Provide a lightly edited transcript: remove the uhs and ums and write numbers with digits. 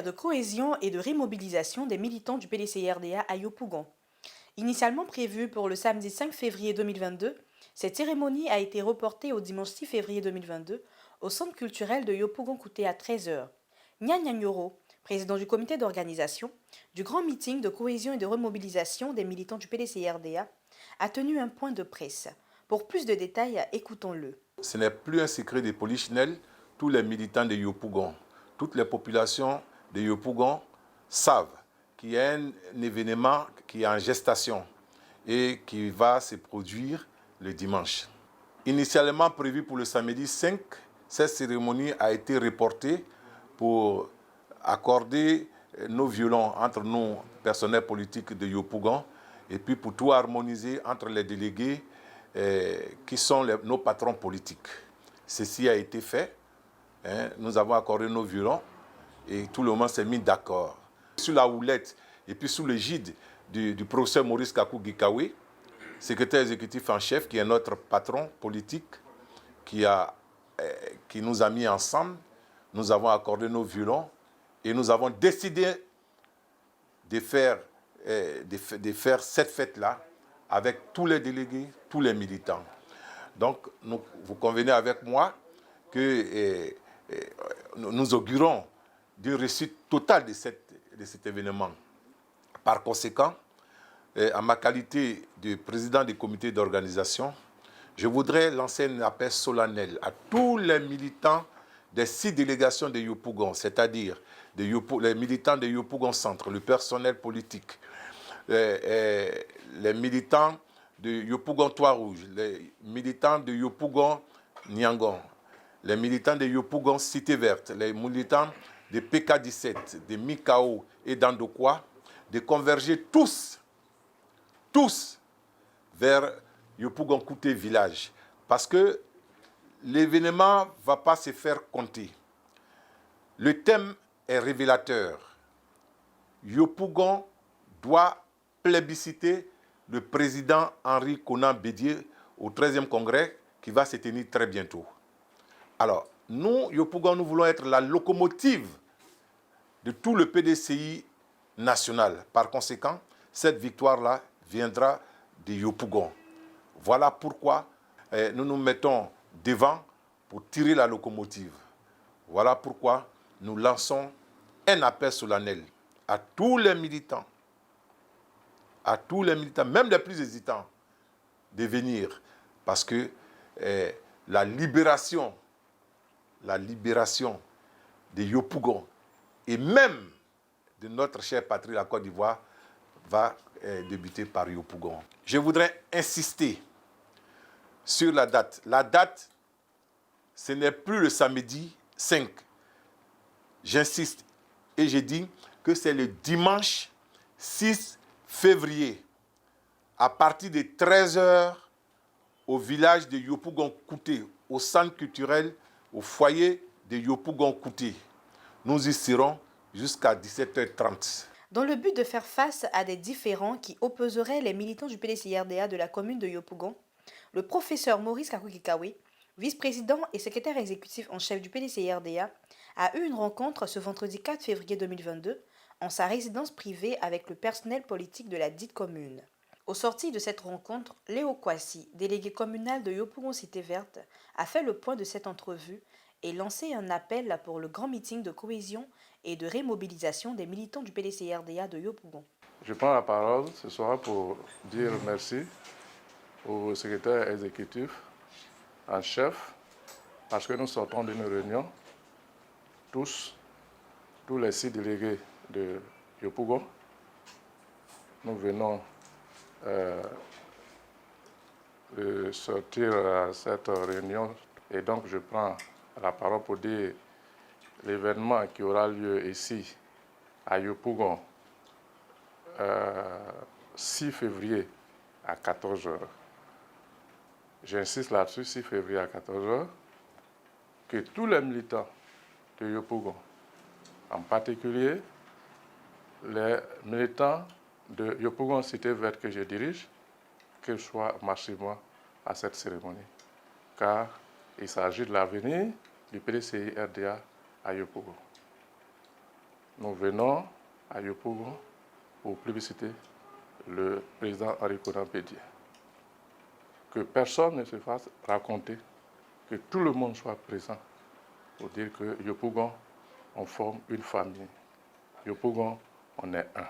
de cohésion et de remobilisation des militants du PDCI-RDA à Yopougon. Initialement prévue pour le samedi 5 février 2022, cette cérémonie a été reportée au dimanche 6 février 2022 au centre culturel de Yopougon-Kouté à 13 heures. Nya Nyoro, président du comité d'organisation du grand meeting de cohésion et de remobilisation des militants du PDCI-RDA, a tenu un point de presse. Pour plus de détails, écoutons-le. Ce n'est plus un secret de Polichinelle, tous les militants de Yopougon, toutes les populations de Yopougon savent qu'il y a un événement qui est en gestation et qui va se produire le dimanche. Initialement prévu pour le samedi 5, cette cérémonie a été reportée pour accorder nos violons entre nos personnels politiques de Yopougon et puis pour tout harmoniser entre les délégués qui sont nos patrons politiques. Ceci a été fait. Nous avons accordé nos violons et tout le monde s'est mis d'accord. Sous la houlette et puis sous l'égide du professeur Maurice Kakou Gikawe, secrétaire exécutif en chef, qui est notre patron politique, qui nous a mis ensemble, nous avons accordé nos violons et nous avons décidé de faire cette fête-là avec tous les délégués, tous les militants. Donc, vous convenez avec moi que nous augurons d'une réussite totale de cet événement. Par conséquent, en ma qualité de président du comité d'organisation, je voudrais lancer un appel solennel à tous les militants des 6 délégations de Yopougon, c'est-à-dire les militants de Yopougon Centre, le personnel politique, les militants de Yopougon Trois-Rouges, les militants de Yopougon Nyangon, les militants de Yopougon Cité Verte, les militants de PK17, de Mikao et d'Andokwa, de converger tous vers Yopougon-Kouté village. Parce que l'événement ne va pas se faire compter. Le thème est révélateur. Yopougon doit plébisciter le président Henri Konan Bédié au 13e congrès qui va se tenir très bientôt. Alors, nous, Yopougon, nous voulons être la locomotive de tout le PDCI national. Par conséquent, cette victoire-là viendra de Yopougon. Voilà pourquoi nous nous mettons devant pour tirer la locomotive. Voilà pourquoi nous lançons un appel solennel à tous les militants, même les plus hésitants, de venir. Parce que la libération de Yopougon et même de notre chère patrie, la Côte d'Ivoire, va débuter par Yopougon. Je voudrais insister sur la date. La date, ce n'est plus le samedi 5. J'insiste et je dis que c'est le dimanche 6 février, à partir de 13 h, au village de Yopougon-Kouté, au centre culturel, au foyer de Yopougon-Kouté. Nous y serons jusqu'à 17 h 30. Dans le but de faire face à des différends qui opposeraient les militants du PDCI-RDA de la commune de Yopougon, le professeur Maurice Kakou Gikawe, vice-président et secrétaire exécutif en chef du PDCI-RDA, a eu une rencontre ce vendredi 4 février 2022 en sa résidence privée avec le personnel politique de la dite commune. Au sorti de cette rencontre, Léo Kwasi, délégué communal de Yopougon Cité Verte, a fait le point de cette entrevue et lancé un appel pour le grand meeting de cohésion et de remobilisation des militants du PDCI-RDA de Yopougon. Je prends la parole ce soir pour dire merci au secrétaire exécutif en chef parce que nous sortons d'une réunion, tous les 6 délégués de Yopougon. Nous venons de sortir à cette réunion et donc je prends la parole pour dire l'événement qui aura lieu ici à Yopougon 6 février à 14 h. J'insiste là-dessus, 6 février à 14 h, que tous les militants de Yopougon, en particulier les militants de Yopougon Cité Verte que je dirige, qu'ils soient massivement à cette cérémonie. Car il s'agit de l'avenir du PDCI-RDA à Yopougon. nous venons à Yopougon pour plébisciter le président Henri Konan Bédié. Que personne ne se fasse raconter, que tout le monde soit présent pour dire que Yopougon, on forme une famille. Yopougon, on est un.